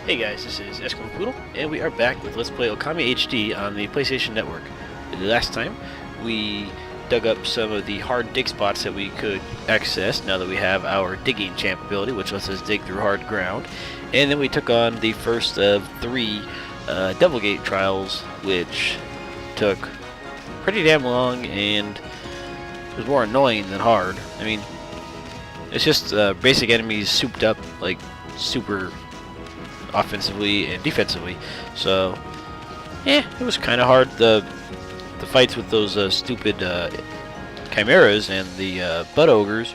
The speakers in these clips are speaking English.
Hey guys, this is Eskimo Poodle, and we are back with Let's Play Okami HD on the PlayStation Network. Last time, we dug up some of the hard dig spots that we could access now that we have our digging champ ability, which lets us dig through hard ground. And then we took on the first of 3 Devil Gate trials, which took pretty damn long and was more annoying than hard. I mean, it's just basic enemies souped up, like, super offensively and defensively, so it was kind of hard. The fights with those stupid chimeras and the bud ogres,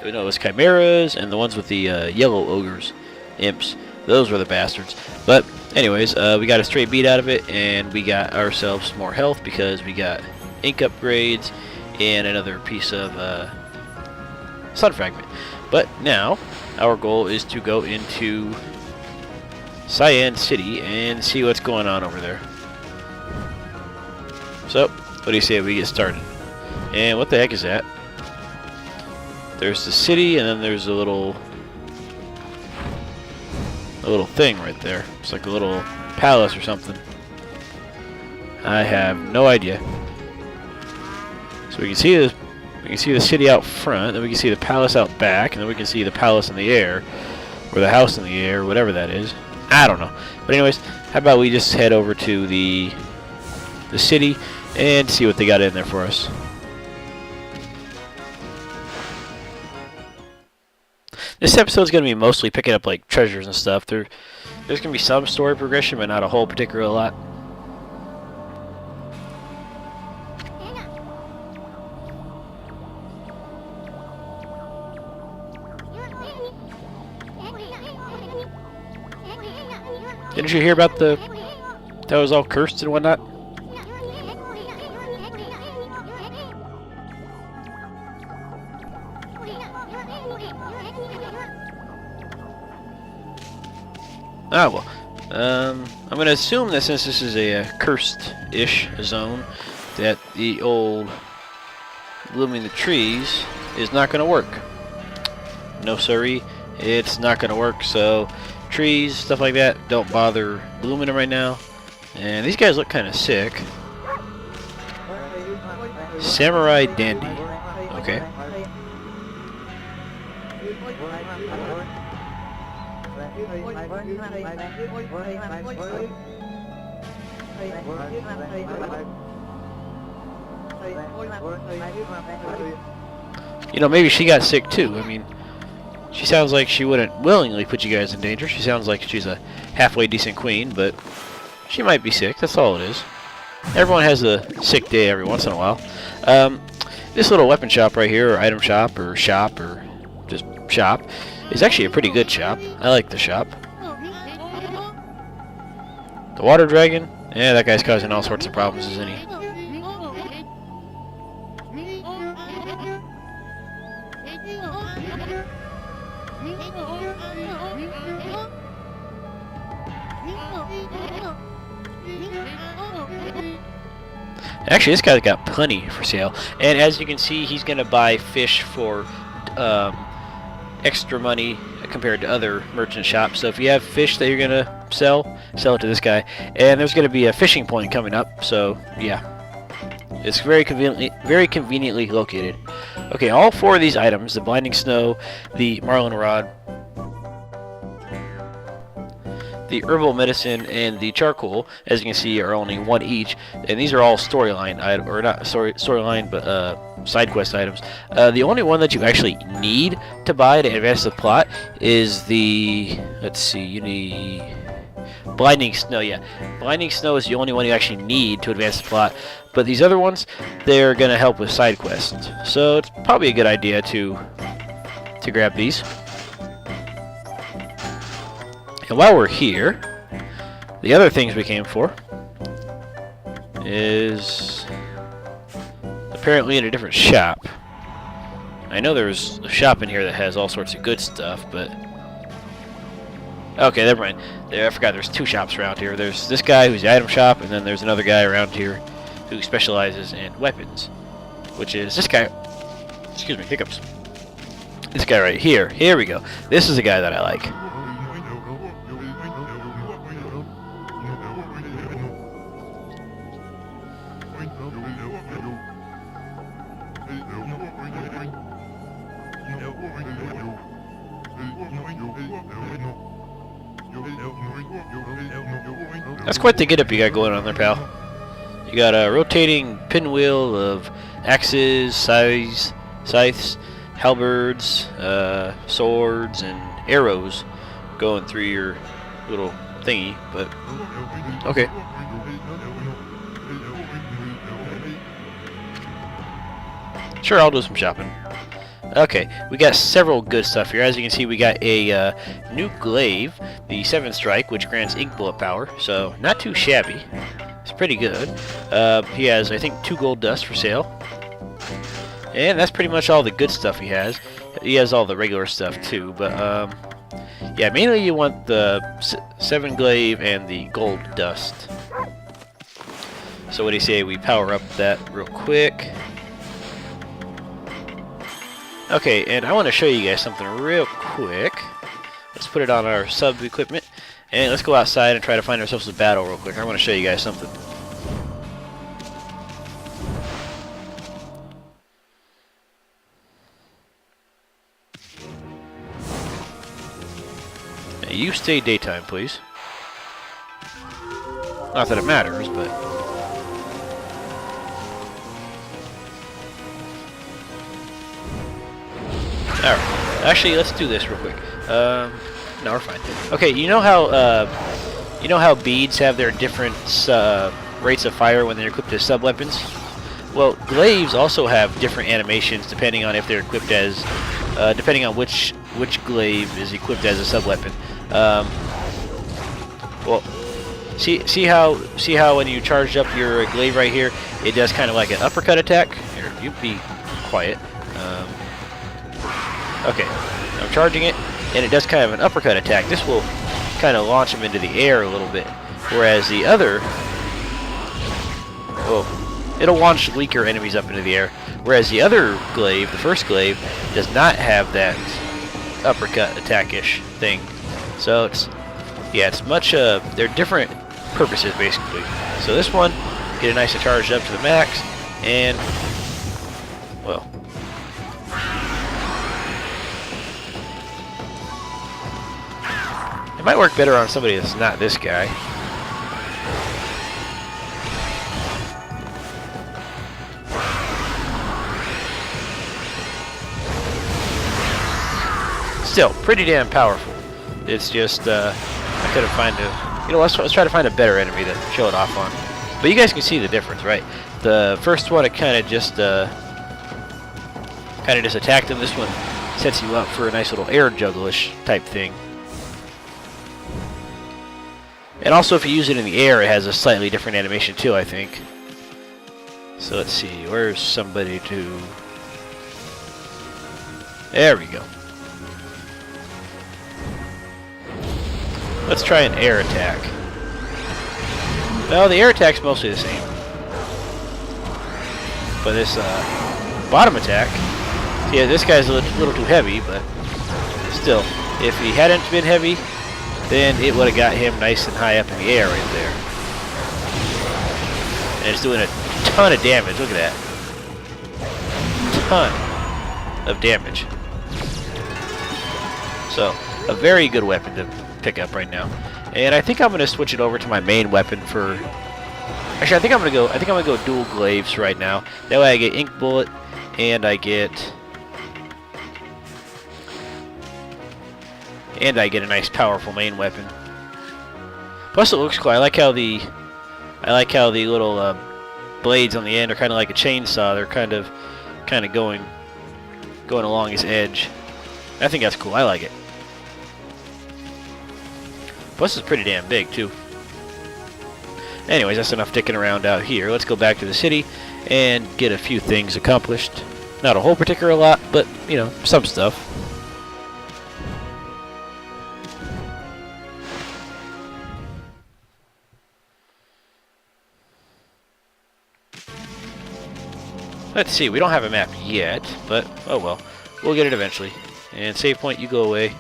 it was chimeras and the ones with the yellow ogres, imps, those were the bastards. But anyways, we got a straight bead out of it, and we got ourselves more health because we got ink upgrades and another piece of sun fragment. But now our goal is to go into Sei-An City and see what's going on over there. So, what do you say we get started? And what the heck is that? There's the city, and then there's a little thing right there. It's like a little palace or something. I have no idea. So we can see this. We can see the city out front, then we can see the palace out back, and then we can see the palace in the air, or the house in the air, whatever that is. I don't know. But anyways, how about we just head over to the city and see what they got in there for us. This episode's going to be mostly picking up like treasures and stuff. There's going to be some story progression, but not a whole particular lot. Didn't you hear about that was all cursed and whatnot? Ah, well. I'm going to assume that since this is a cursed-ish zone, that the old blooming the trees is not going to work. No siree, it's not going to work, so trees, stuff like that, don't bother blooming them right now. And these guys look kind of sick. Samurai Dandy. Okay. You know, maybe she got sick too. I mean, she sounds like she wouldn't willingly put you guys in danger. She sounds like she's a halfway decent queen, but she might be sick. That's all it is. Everyone has a sick day every once in a while. This little weapon shop right here, or item shop, or just shop, is actually a pretty good shop. I like the shop. The water dragon? Yeah, that guy's causing all sorts of problems, isn't he? Actually, this guy's got plenty for sale, and as you can see, he's going to buy fish for extra money compared to other merchant shops. So if you have fish that you're going to sell it to this guy. And there's going to be a fishing point coming up, so yeah, it's very conveniently located. Okay, all 4 of these items, the blinding snow, the marlin rod, the herbal medicine, and the charcoal, as you can see, are only 1 each, and these are all storyline items, or not storyline, but side quest items. The only one that you actually need to buy to advance the plot is the, let's see, you need blinding snow. Yeah, blinding snow is the only one you actually need to advance the plot, but these other ones, they're gonna help with side quests, so it's probably a good idea to grab these. And while we're here, the other things we came for is apparently in a different shop. I know there's a shop in here that has all sorts of good stuff, but okay, never mind. I forgot there's 2 shops around here. There's this guy who's the item shop, and then there's another guy around here who specializes in weapons, which is this guy. Excuse me, hiccups. This guy right here. Here we go. This is the guy that I like. That's quite the get-up you got going on there, pal. You got a rotating pinwheel of axes, scythes, halberds, swords, and arrows going through your little thingy, but okay. Sure, I'll do some shopping. Okay, we got several good stuff here. As you can see, we got a new Glaive, the 7th strike, which grants ink bullet power, so not too shabby. It's pretty good. He has, I think, 2 gold dust for sale. And that's pretty much all the good stuff he has. He has all the regular stuff too, but yeah, mainly you want the 7 Glaive and the gold dust. So what do you say we power up that real quick? Okay, and I want to show you guys something real quick. Let's put it on our sub equipment, and let's go outside and try to find ourselves a battle real quick. I want to show you guys something. Now, you stay daytime, please. Not that it matters, but... Alright, actually, let's do this real quick. No, we're fine. Okay, you know how beads have their different rates of fire when they're equipped as sub-weapons? Well, glaives also have different animations depending on if they're equipped as, depending on which glaive is equipped as a sub-weapon. Well, see how when you charge up your glaive right here, it does kind of like an uppercut attack. Here, you be quiet. Okay, I'm charging it, and it does kind of an uppercut attack. This will kind of launch him into the air a little bit, whereas the other, well, it'll launch weaker enemies up into the air, whereas the other glaive, the first glaive, does not have that uppercut attack-ish thing. So it's, yeah, it's much, they're different purposes, basically. So this one, get it nice and charged up to the max, and, well, it might work better on somebody that's not this guy. Still, pretty damn powerful. It's just, I couldn't find a... You know, let's try to find a better enemy to show it off on. But you guys can see the difference, right? The first one, it kind of just attacked him. This one sets you up for a nice little air juggle-ish type thing. And also, if you use it in the air, it has a slightly different animation too, I think. So let's see, where's somebody to... There we go. Let's try an air attack. No, the air attack's mostly the same. But this bottom attack, yeah, this guy's a little too heavy, but still, if he hadn't been heavy, then it would have got him nice and high up in the air right there. And it's doing a ton of damage. Look at that. Ton of damage. So, a very good weapon to pick up right now. And I think I'm going to switch it over to my main weapon for... Actually, I think I'm going to go dual glaives right now. That way I get ink bullet and I get... And I get a nice, powerful main weapon. Plus, it looks cool. I like how the little blades on the end are kind of like a chainsaw. They're kind of going along his edge. I think that's cool. I like it. Plus, it's pretty damn big too. Anyways, that's enough dicking around out here. Let's go back to the city and get a few things accomplished. Not a whole particular lot, but you know, some stuff. Let's see, we don't have a map yet, but oh well. We'll get it eventually. And save point, you go away.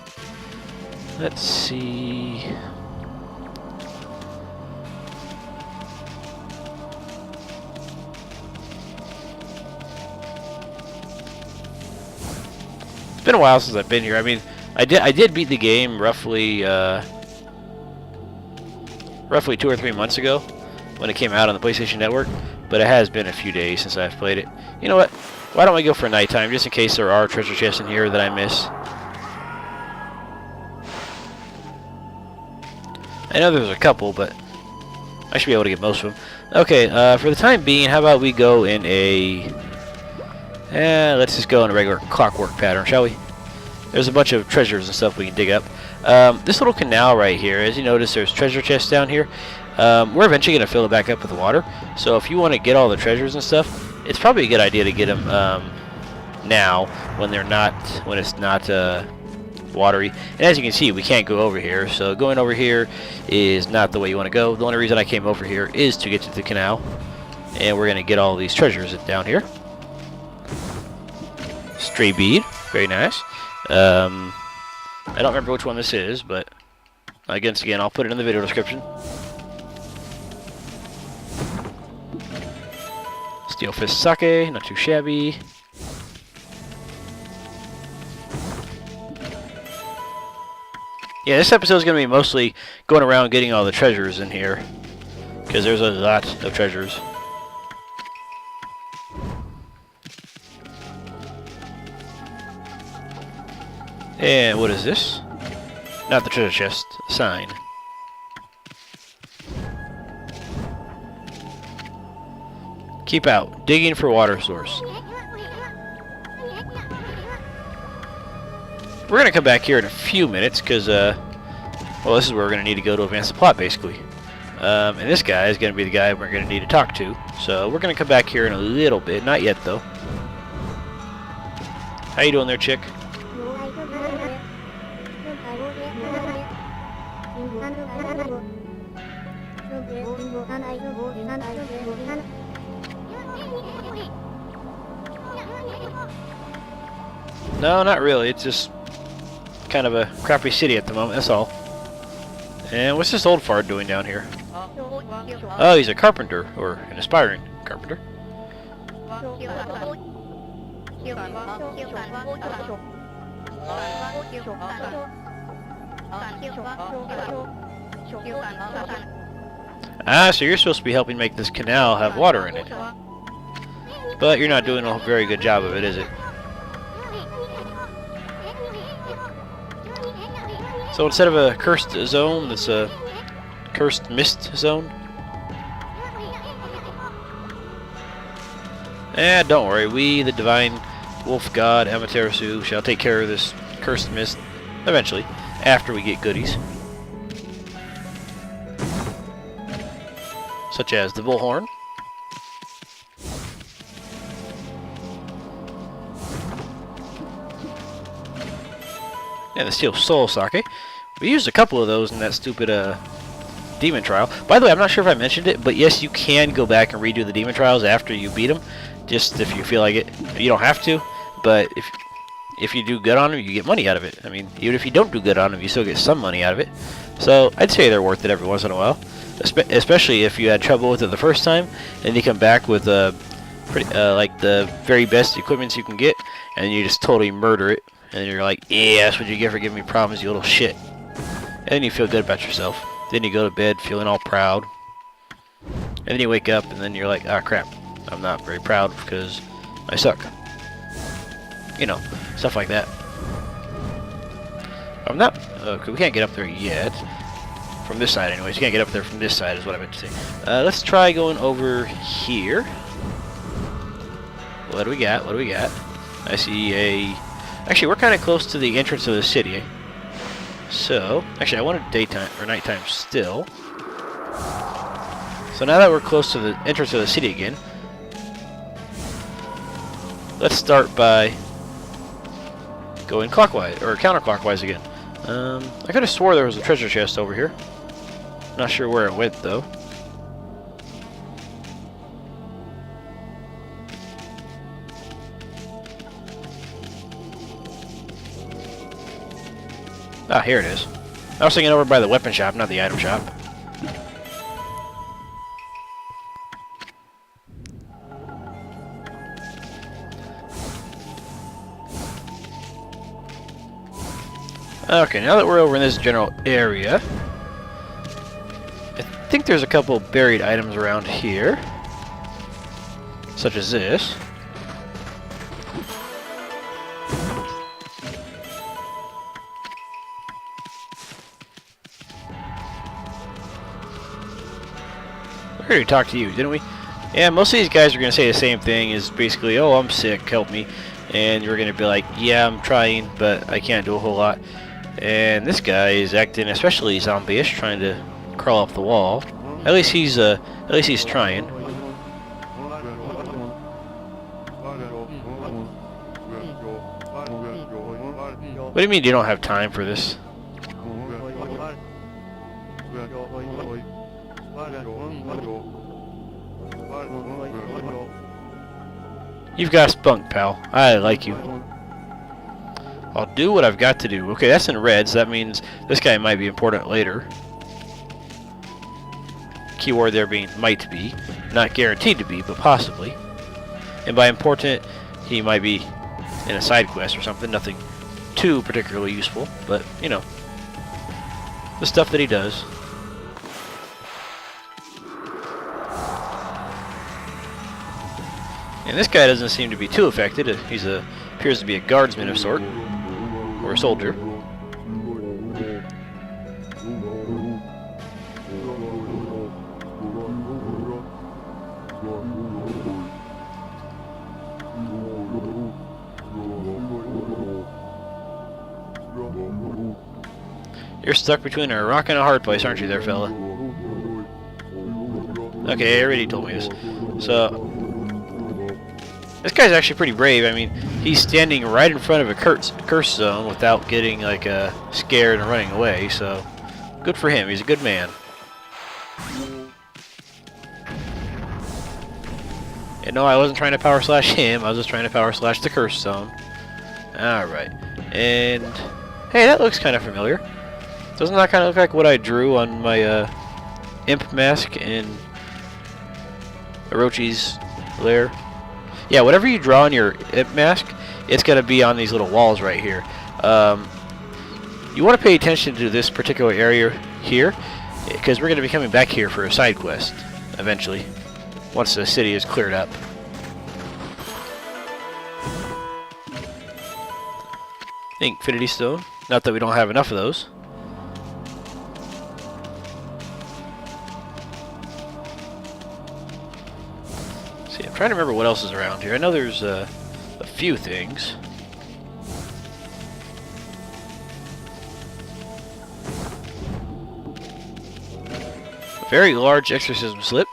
Let's see. It's been a while since I've been here. I mean, I did beat the game roughly roughly 2 or 3 months ago when it came out on the PlayStation Network, but it has been a few days since I've played it. You know what? Why don't we go for nighttime, just in case there are treasure chests in here that I miss. I know there's a couple, but I should be able to get most of them. Okay, for the time being, how about we go in a... let's just go in a regular clockwork pattern, shall we? There's a bunch of treasures and stuff we can dig up. This little canal right here, as you notice, there's treasure chests down here. We're eventually going to fill it back up with water, so if you want to get all the treasures and stuff, it's probably a good idea to get them now when it's not watery. And as you can see, we can't go over here, so going over here is not the way you want to go. The only reason I came over here is to get to the canal, and we're going to get all these treasures down here. Stray bead, very nice. I don't remember which one this is, but again, I'll put it in the video description. Steel Fist Sake, not too shabby. Yeah, this episode is going to be mostly going around getting all the treasures in here, because there's a lot of treasures. And what is this? Not the treasure chest, sign. Keep out, digging for water source. We're going to come back here in a few minutes because, well, this is where we're going to need to go to advance the plot, basically. And this guy is going to be the guy we're going to need to talk to. So we're going to come back here in a little bit. Not yet, though. How you doing there, chick? No, not really. It's just kind of a crappy city at the moment, that's all. And what's this old fart doing down here? Oh, he's a carpenter, or an aspiring carpenter. Ah, so you're supposed to be helping make this canal have water in it. But you're not doing a very good job of it, is it? So instead of a cursed zone, it's a cursed mist zone. Don't worry, we, the divine wolf god Amaterasu, shall take care of this cursed mist eventually, after we get goodies. Such as the bullhorn. And the steel soul sake. We used a couple of those in that stupid demon trial. By the way, I'm not sure if I mentioned it, but yes, you can go back and redo the demon trials after you beat them, just if you feel like it. You don't have to, but if you do good on them, you get money out of it. I mean, even if you don't do good on them, you still get some money out of it. So I'd say they're worth it every once in a while, especially if you had trouble with it the first time, and you come back with like the very best equipment you can get, and you just totally murder it. And you're like, yeah, that's what you get for giving me problems, you little shit. And then you feel good about yourself. Then you go to bed feeling all proud. And then you wake up and then you're like, ah, crap. I'm not very proud because I suck. You know, stuff like that. I'm not... we can't get up there yet. From this side anyways. You can't get up there from this side is what I meant to say. Let's try going over here. What do we got? What do we got? I see a... Actually, we're kind of close to the entrance of the city. So, actually, I wanted daytime or nighttime still. So now that we're close to the entrance of the city again, let's start by going clockwise or counterclockwise again. I could have swore there was a treasure chest over here. Not sure where it went though. Ah, here it is. I was thinking over by the weapon shop, not the item shop. Okay, now that we're over in this general area, think there's a couple buried items around here, such as this. We already talked to you, didn't we? Yeah, most of these guys are going to say the same thing, is basically, oh, I'm sick, help me. And you're going to be like, yeah, I'm trying, but I can't do a whole lot. And this guy is acting especially zombie-ish, trying to crawl up the wall. At least he's trying. What do you mean you don't have time for this? You've got spunk, pal. I like you. I'll do what I've got to do. Okay, that's in red, so that means this guy might be important later. Keyword there being might be. Not guaranteed to be, but possibly. And by important, he might be in a side quest or something. Nothing too particularly useful, but, you know, the stuff that he does. And this guy doesn't seem to be too affected. He's appears to be a guardsman of sort, or a soldier. You're stuck between a rock and a hard place, aren't you there, fella? Okay, I already told me this. So, this guy's actually pretty brave. I mean, he's standing right in front of a curse zone without getting, like, scared and running away, so good for him. He's a good man. And no, I wasn't trying to power slash him. I was just trying to power slash the curse zone. Alright. And, hey, that looks kind of familiar. Doesn't that kind of look like what I drew on my imp mask in Orochi's lair? Yeah, whatever you draw on your imp mask, it's going to be on these little walls right here. You want to pay attention to this particular area here, because we're going to be coming back here for a side quest, eventually, once the city is cleared up. Infinity Stone. Not that we don't have enough of those. See, I'm trying to remember what else is around here. I know there's a few things. A very large exorcism slip.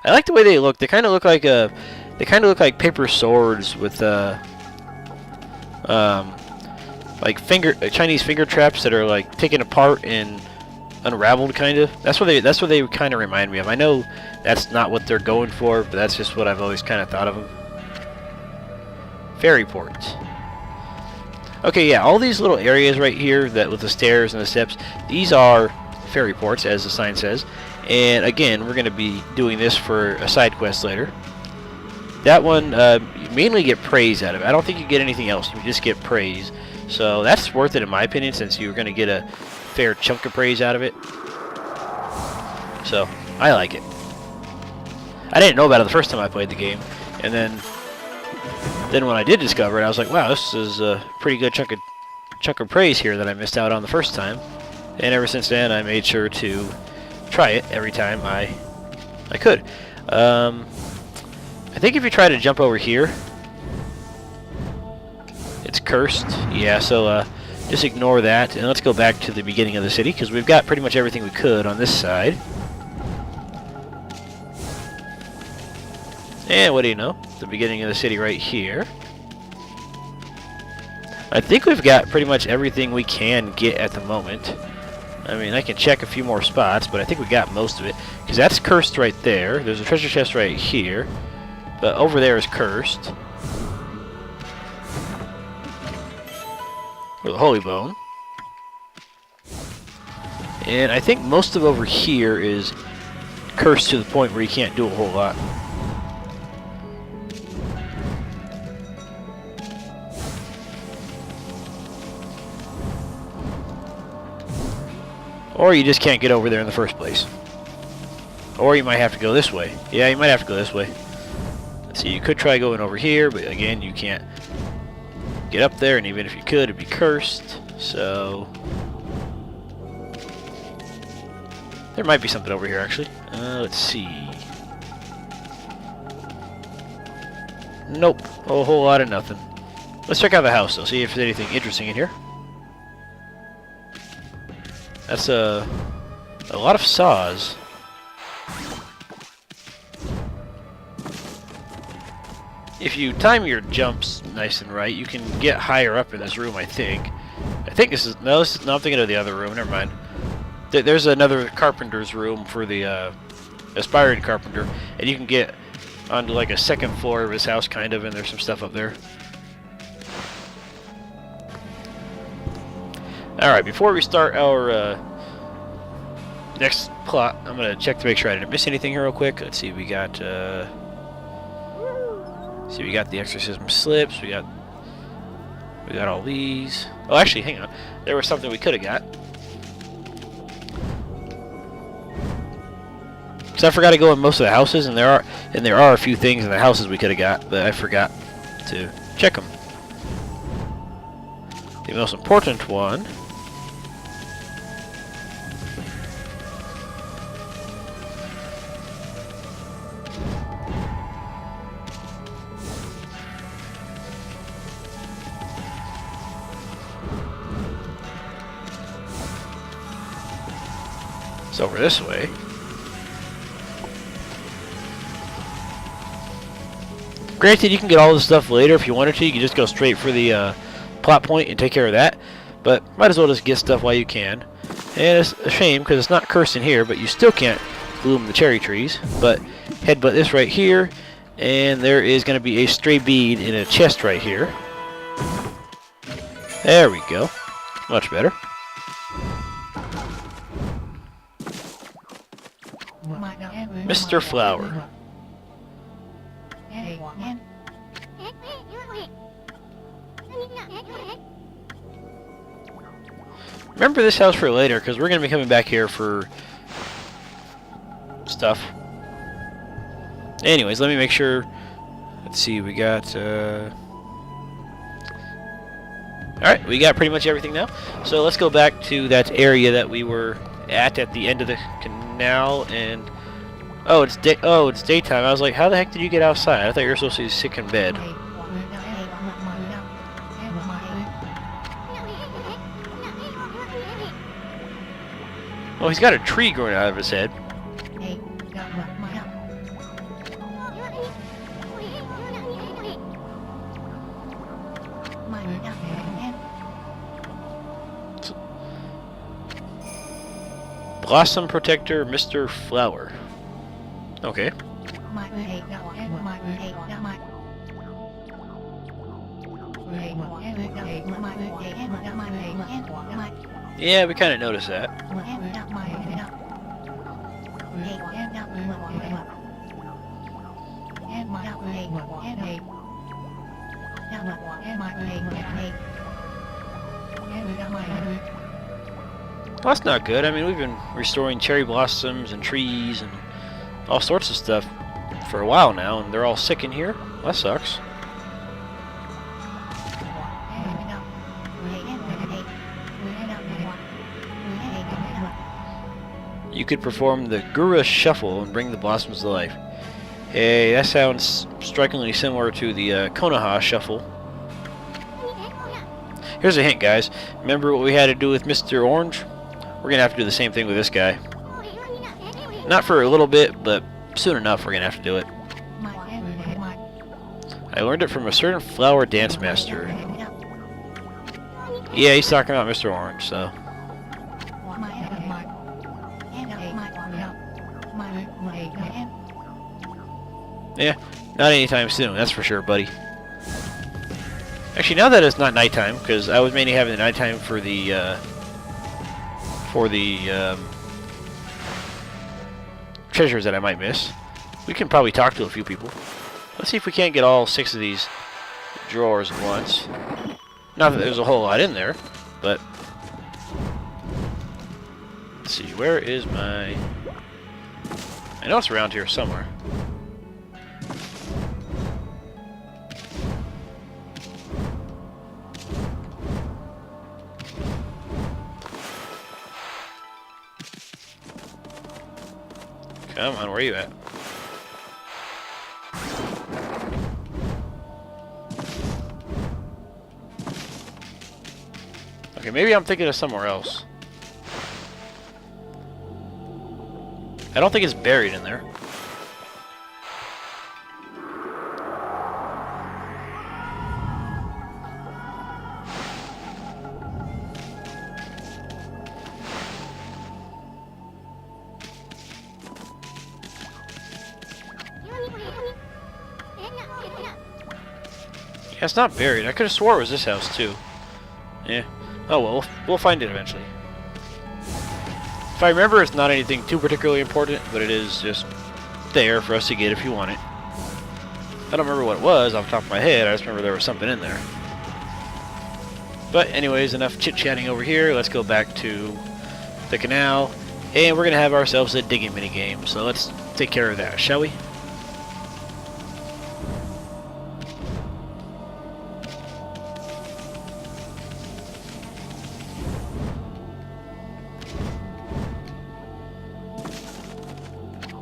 I like the way they look. They kind of look like paper swords with like Chinese finger traps that are like taken apart and unraveled, kind of. That's what they kind of remind me of. I know that's not what they're going for, but that's just what I've always kind of thought of them. Fairy ports. Okay, yeah, all these little areas right here that with the stairs and the steps, these are fairy ports, as the sign says. And again, we're going to be doing this for a side quest later. That one, you mainly get praise out of it. I don't think you get anything else. You just get praise. So that's worth it in my opinion, since you're going to get a fair chunk of praise out of it. So, I like it. I didn't know about it the first time I played the game. And then when I did discover it, I was like, wow, this is a pretty good chunk of praise here that I missed out on the first time. And ever since then, I made sure to try it every time I could. I think if you try to jump over here, it's cursed. Yeah, so just ignore that, and let's go back to the beginning of the city, because we've got pretty much everything we could on this side. And what do you know? The beginning of the city right here. I think we've got pretty much everything we can get at the moment. I mean, I can check a few more spots, but I think we got most of it, because that's cursed right there. There's a treasure chest right here, but over there is cursed. Or the Holy Bone. And I think most of over here is cursed to the point where you can't do a whole lot. Or you just can't get over there in the first place. Or you might have to go this way. Yeah, you might have to go this way. Let's see, you could try going over here, but again, you can't get up there, and even if you could, it'd be cursed. So there might be something over here, actually. Let's see. Nope, a whole lot of nothing. Let's check out the house, though, see if there's anything interesting in here. That's a lot of saws. If you time your jumps nice and right, you can get higher up in this room, I think. I think this is... No, I'm thinking of the other room. Never mind. There's another carpenter's room for the aspiring carpenter, and you can get onto like a second floor of his house, kind of, and there's some stuff up there. Alright, before we start our next plot, I'm going to check to make sure I didn't miss anything here real quick. Let's see, we got... see, we got the exorcism slips, we got all these. Oh, actually, hang on. There was something we could have got. Because I forgot to go in most of the houses, and there are a few things in the houses we could have got, but I forgot to check them. The most important one... It's over this way. Granted, you can get all this stuff later if you wanted to. You can just go straight for the plot point and take care of that. But might as well just get stuff while you can. And it's a shame because it's not cursed in here, but you still can't bloom the cherry trees. But headbutt this right here, and there is going to be a stray bead in a chest right here. There we go. Much better. Mr. Flower. Remember this house for later, because we're going to be coming back here for stuff. Anyways, let me make sure. Let's see, we got... Alright, we got pretty much everything now. So let's go back to that area that we were at the end of the canal, and... Oh, it's daytime. I was like, how the heck did you get outside? I thought you were supposed to be sick in bed. Oh, he's got a tree growing out of his head. Blossom Protector, Mr. Flower. Okay. Yeah, we kind of noticed that. Well, that's not good. I mean, we've been restoring cherry blossoms and trees and all sorts of stuff for a while now, and they're all sick in here. Well, that sucks. You could perform the Gura Shuffle and bring the blossoms to life. Hey, that sounds strikingly similar to the Konoha Shuffle. Here's a hint, guys. Remember what we had to do with Mr. Orange? We're going to have to do the same thing with this guy. Not for a little bit, but soon enough we're going to have to do it. I learned it from a certain flower dance master. Yeah, he's talking about Mr. Orange, so... Yeah, not anytime soon, that's for sure, buddy. Actually, now that it's not nighttime, because I was mainly having the nighttime for the treasures that I might miss. We can probably talk to a few people. Let's see if we can't get all 6 of these drawers at once. Not that there's a whole lot in there, but... Let's see, where is my... I know it's around here somewhere. Come on, where are you at? Okay, maybe I'm thinking of somewhere else. I don't think it's buried in there. Yeah, it's not buried. I could have swore it was this house too. Yeah. Oh well, we'll find it eventually. If I remember, it's not anything too particularly important, but it is just there for us to get if you want it. I don't remember what it was off the top of my head. I just remember there was something in there. But anyways, enough chit-chatting over here. Let's go back to the canal, and we're gonna have ourselves a digging mini game. So let's take care of that, shall we?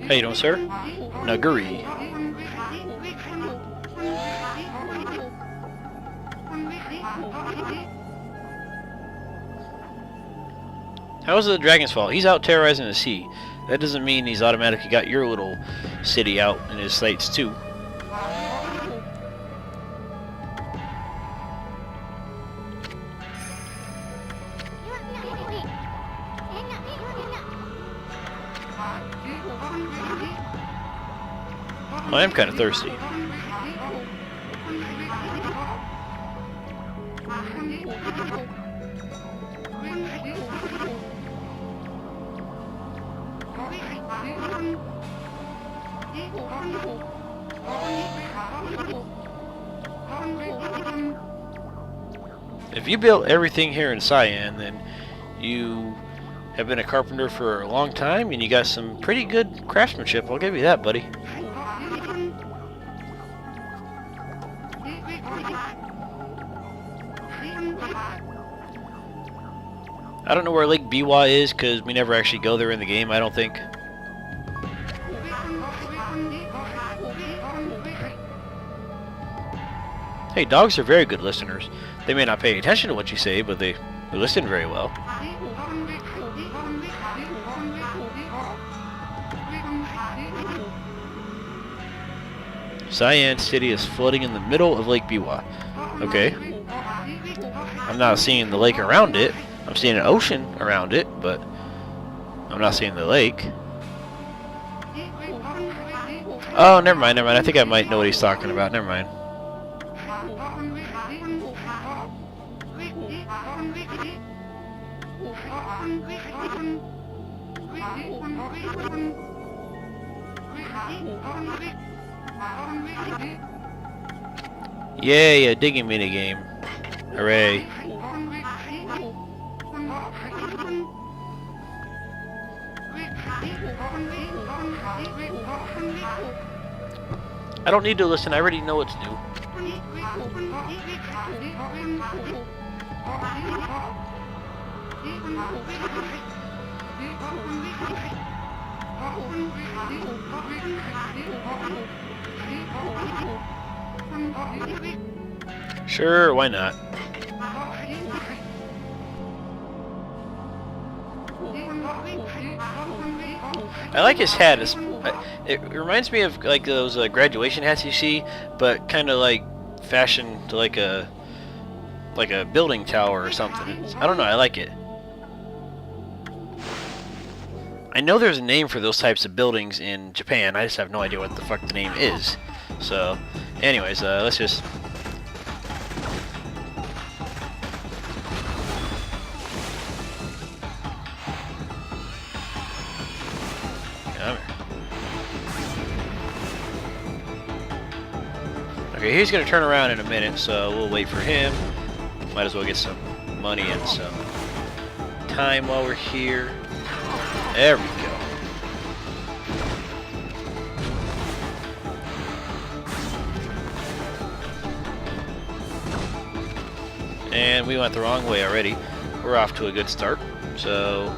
How you doing, sir? Naguri. How is it the dragon's fault? He's out terrorizing the sea. That doesn't mean he's automatically got your little city out in his sights too. I am kind of thirsty. If you built everything here in Sei-An, then you have been a carpenter for a long time and you got some pretty good craftsmanship. I'll give you that, buddy. I don't know where Lake Biwa is because we never actually go there in the game, I don't think. Hey, dogs are very good listeners. They may not pay attention to what you say, but they listen very well. Sei-An City is floating in the middle of Lake Biwa. Okay. I'm not seeing the lake around it. I'm seeing an ocean around it, but I'm not seeing the lake. Oh, never mind, never mind. I think I might know what he's talking about. Never mind. Yay, a digging mini game. Hooray. I don't need to listen, I already know what to do. Sure, why not? I like his hat. It reminds me of like those graduation hats you see, but kind of like fashioned to like a building tower or something. I don't know. I like it. I know there's a name for those types of buildings in Japan. I just have no idea what the fuck the name is. So, anyways, let's just. Okay, he's gonna turn around in a minute, so we'll wait for him. Might as well get some money and some time while we're here. There we go. and we went the wrong way already. We're off to a good start. So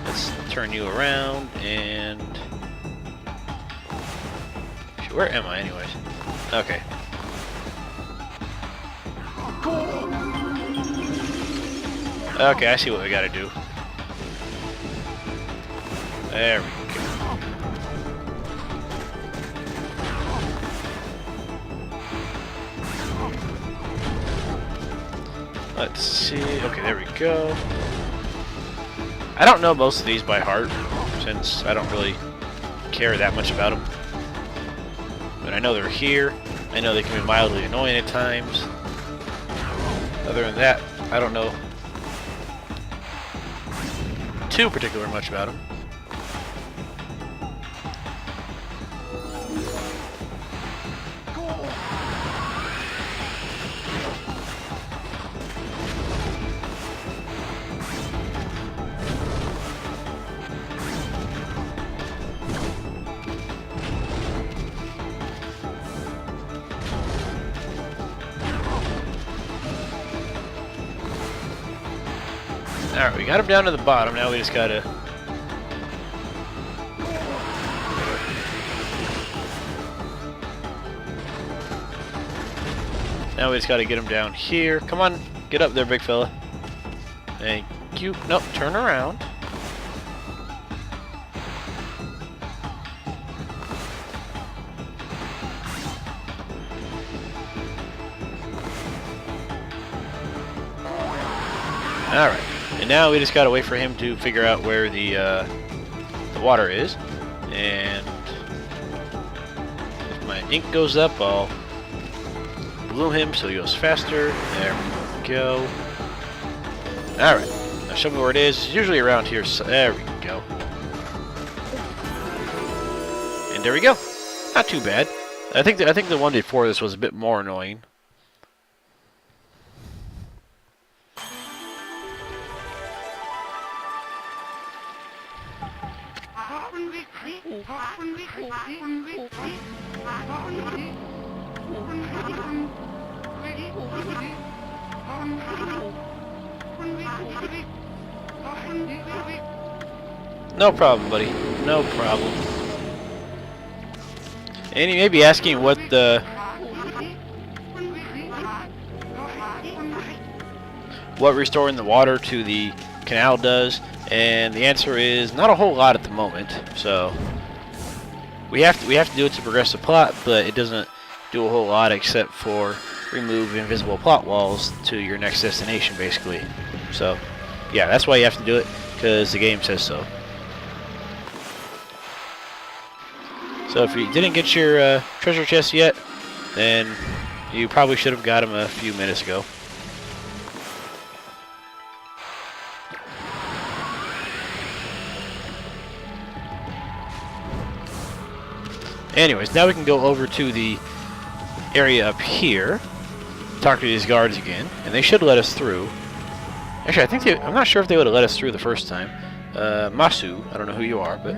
let's turn you around and... Where am I anyways? Okay. Okay, I see what we gotta do. There we go. Let's see. Okay, there we go. I don't know most of these by heart, since I don't really care that much about them. But I know they're here. I know they can be mildly annoying at times. Other than that, I don't know too particular much about them. Alright, we got him down to the bottom, now we just gotta... Now we just gotta get him down here. Come on, get up there, big fella. Thank you. Nope, turn around. Alright. And now we just gotta wait for him to figure out where the water is. And if my ink goes up, I'll bloom him so he goes faster. There we go. Alright. Now show me where it is. It's usually around here. So there we go. And there we go. Not too bad. I think the one before this was a bit more annoying. No problem, buddy. No problem. And you may be asking what restoring the water to the canal does, and the answer is not a whole lot at the moment. So we have to do it to progress the plot, but it doesn't do a whole lot except for remove invisible plot walls to your next destination, basically. So yeah, that's why you have to do it, because the game says so. So if you didn't get your treasure chest yet, then you probably should have got them a few minutes ago. Anyways, now we can go over to the area up here, talk to these guards again, and they should let us through. Actually, I'm not sure if they would have let us through the first time. Masu, I don't know who you are, but...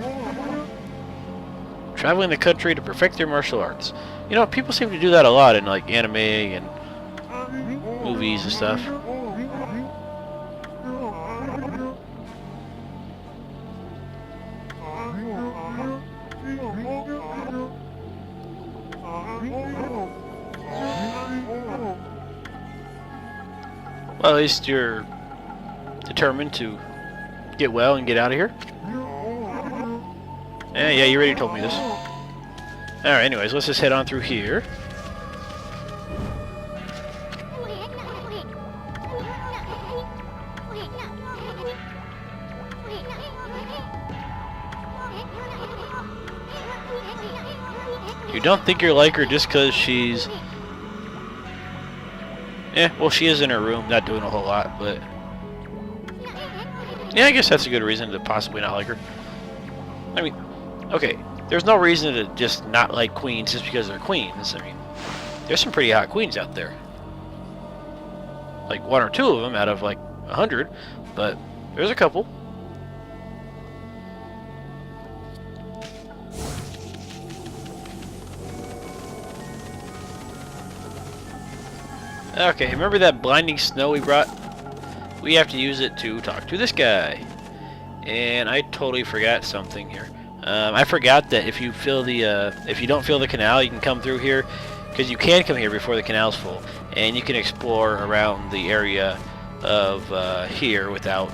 Traveling the country to perfect your martial arts. You know, people seem to do that a lot in, like, anime and movies and stuff. Well, at least you're determined to get well and get out of here. Yeah, you already told me this. Alright, anyways, let's just head on through here. You don't think you're like her just because she's... well, she is in her room, not doing a whole lot, but... Yeah, I guess that's a good reason to possibly not like her. I mean, okay, there's no reason to just not like queens just because they're queens. I mean, there's some pretty hot queens out there. Like, one or two of them out of, like, 100, but there's a couple. Okay, remember that blinding snow we brought? we have to use it to talk to this guy. And I totally forgot something here. I forgot that if you don't fill the canal, you can come through here, because you can come here before the canal's full, and you can explore around the area of here without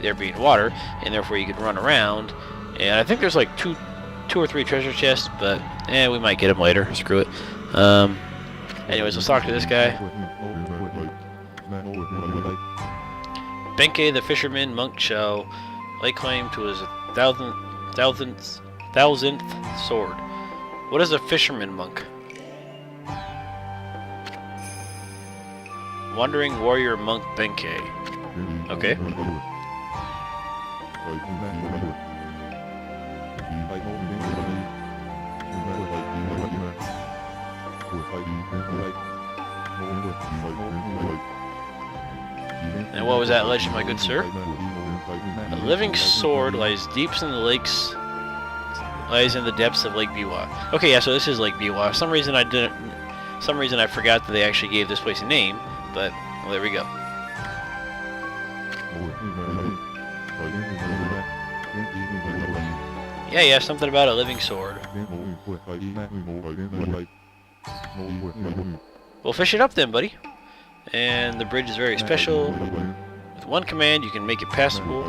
there being water, and therefore you can run around. And I think there's like two or three treasure chests, but we might get them later. Screw it. Anyways, let's talk to this guy. Benkei, the fisherman monk, shall lay claim to his thousandth sword. What is a fisherman monk? Wandering warrior monk Benkei. Okay. And what was that legend, my good sir? A living sword lies deep in the lakes. Lies in the depths of Lake Biwa. Okay, yeah, so this is Lake Biwa. For some reason I forgot that they actually gave this place a name, but well, there we go. Yeah, something about a living sword. We'll fish it up then, buddy. And the bridge is very special. With one command, you can make it passable.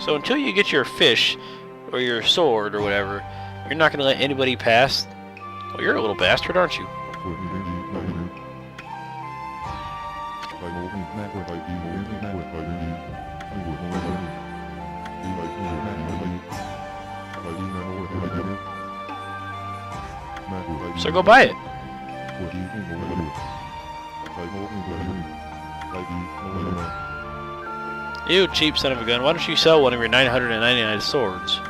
So until you get your fish, or your sword, or whatever, you're not going to let anybody pass. Oh, you're a little bastard, aren't you? So go buy it. You cheap son of a gun. Why don't you sell one of your 999 swords?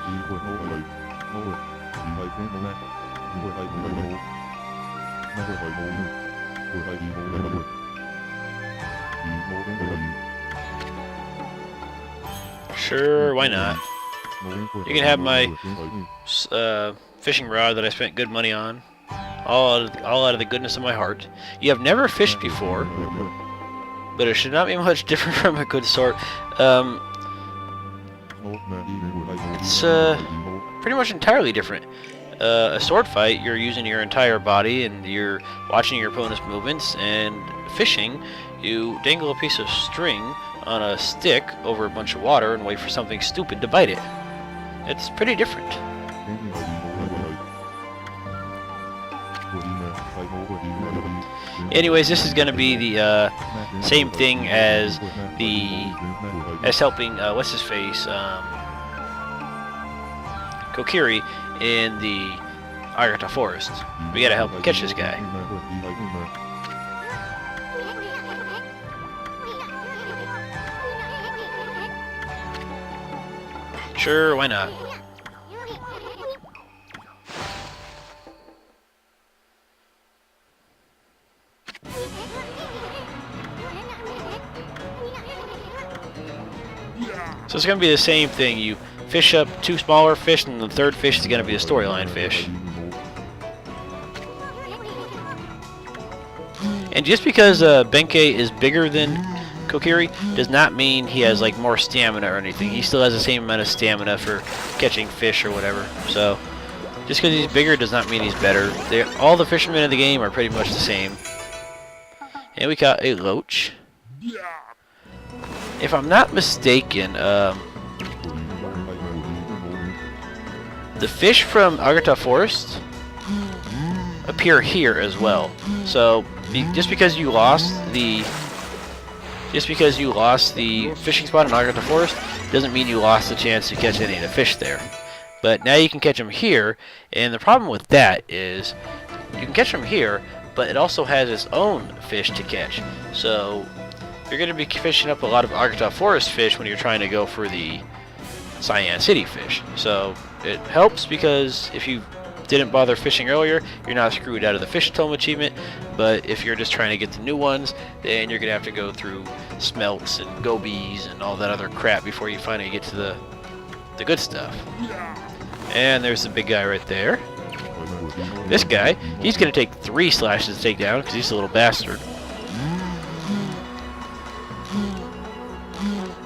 Sure, why not? You can have my fishing rod that I spent good money on. All out of the goodness of my heart. You have never fished before, but it should not be much different from a good sword. It's pretty much entirely different. A sword fight, you're using your entire body and you're watching your opponent's movements, and fishing, you dangle a piece of string on a stick over a bunch of water and wait for something stupid to bite it. It's pretty different. Anyways, this is going to be the same thing as helping what's his face, Kokiri in the Agata Forest. We gotta help him catch this guy. Sure, why not? So it's going to be the same thing. You fish up two smaller fish, and the third fish is going to be the storyline fish. And just because Benkei is bigger than Kokiri does not mean he has like more stamina or anything. He still has the same amount of stamina for catching fish or whatever. So just because he's bigger does not mean he's better. All the fishermen in the game are pretty much the same. And we got a loach. If I'm not mistaken, the fish from Agata Forest appear here as well. So just because you lost the fishing spot in Agata Forest doesn't mean you lost the chance to catch any of the fish there. But now you can catch them here, and the problem with that is you can catch them here, but it also has its own fish to catch. So you're going to be fishing up a lot of Agata Forest fish when you're trying to go for the Sei-An City fish. So it helps because if you didn't bother fishing earlier, you're not screwed out of the fish Tome achievement. But if you're just trying to get the new ones, then you're going to have to go through smelts and gobies and all that other crap before you finally get to the good stuff. And there's the big guy right there. This guy, he's going to take 3 slashes to take down because he's a little bastard.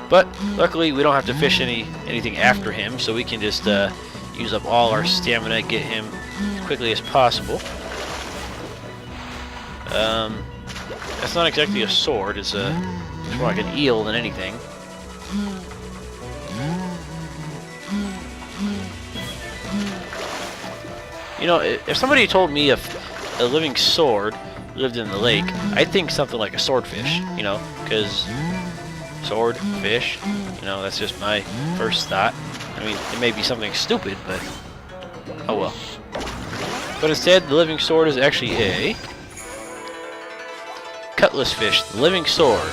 But luckily, we don't have to fish anything after him, so we can just use up all our stamina, get him as quickly as possible. That's not exactly a sword. It's more like an eel than anything. You know, if somebody told me if a living sword lived in the lake, I'd think something like a swordfish, you know, because sword, fish, you know, that's just my first thought. I mean, it may be something stupid, but oh well. But instead, the living sword is actually a Cutlass Fish, the living sword.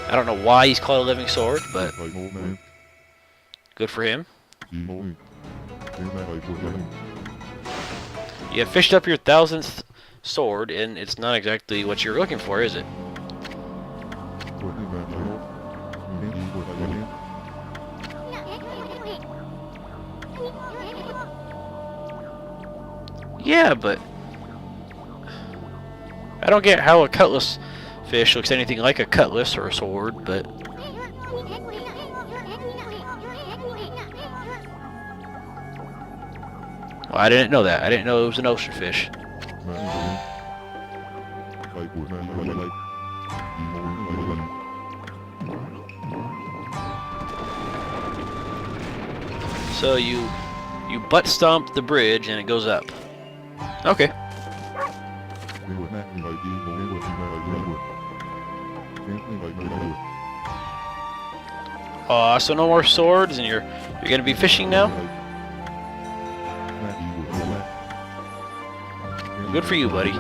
I don't know why he's called a living sword, but good for him. You have fished up your 1000th sword, and it's not exactly what you're looking for, is it? Yeah, but I don't get how a cutlass fish looks anything like a cutlass or a sword, but well, I didn't know that. I didn't know it was an ocean fish. So you butt stomp the bridge and it goes up. Okay. Aw, so no more swords, and you're gonna be fishing now? Good for you, buddy.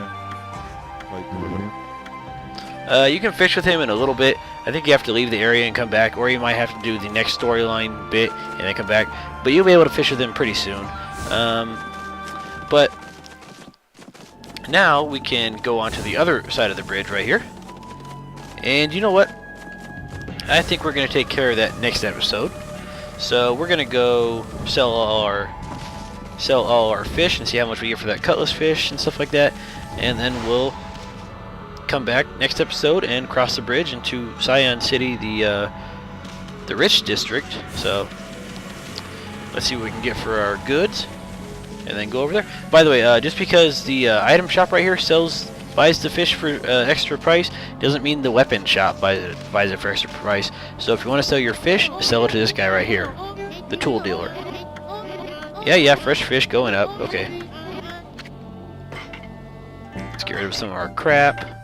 You can fish with him in a little bit. I think you have to leave the area and come back, or you might have to do the next storyline bit and then come back. But you'll be able to fish with him pretty soon. But now we can go on to the other side of the bridge right here. And you know what? I think we're going to take care of that next episode. So we're going to go sell all our fish and see how much we get for that cutlass fish and stuff like that. And then we'll come back next episode and cross the bridge into Sei-An City, the rich district. So let's see what we can get for our goods and then go over there. By the way, just because the item shop right here buys the fish for extra price doesn't mean the weapon shop buys it for extra price. So if you want to sell your fish, sell it to this guy right here, the tool dealer. Yeah, fresh fish going up. Okay. Let's get rid of some of our crap.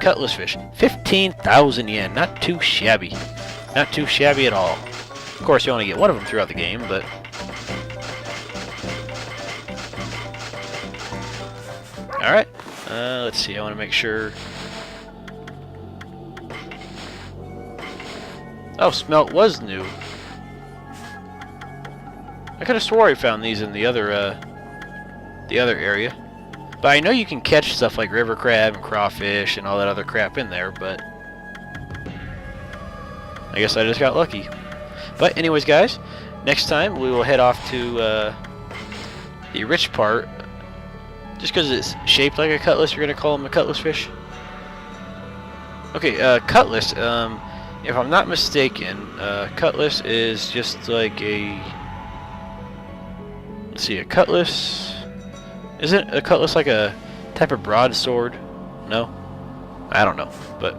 Cutlass fish, 15,000 yen. Not too shabby. Not too shabby at all. Of course, you only get one of them throughout the game, but alright. Let's see. I want to make sure. Oh, smelt was new. I could have swore I found these in the other area. But I know you can catch stuff like river crab and crawfish and all that other crap in there, but I guess I just got lucky. But anyways, guys, next time we will head off to the rich part. Just because it's shaped like a cutlass, you're going to call them a cutlass fish? Okay, cutlass, if I'm not mistaken, cutlass is just like a... Let's see, a cutlass... Isn't a cutlass like a type of broadsword? No? I don't know, but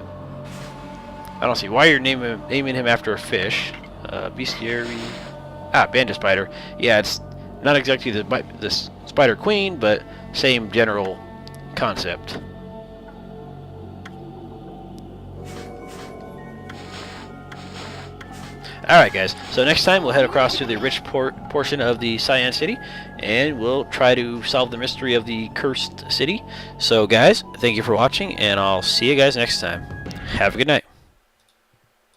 I don't see why you're naming him after a fish. Bestiary... bandit spider. Yeah, it's not exactly the spider queen, but same general concept. Alright guys, so next time we'll head across to the rich portion of the Sei-An City, and we'll try to solve the mystery of the cursed city. So guys, thank you for watching, and I'll see you guys next time. Have a good night.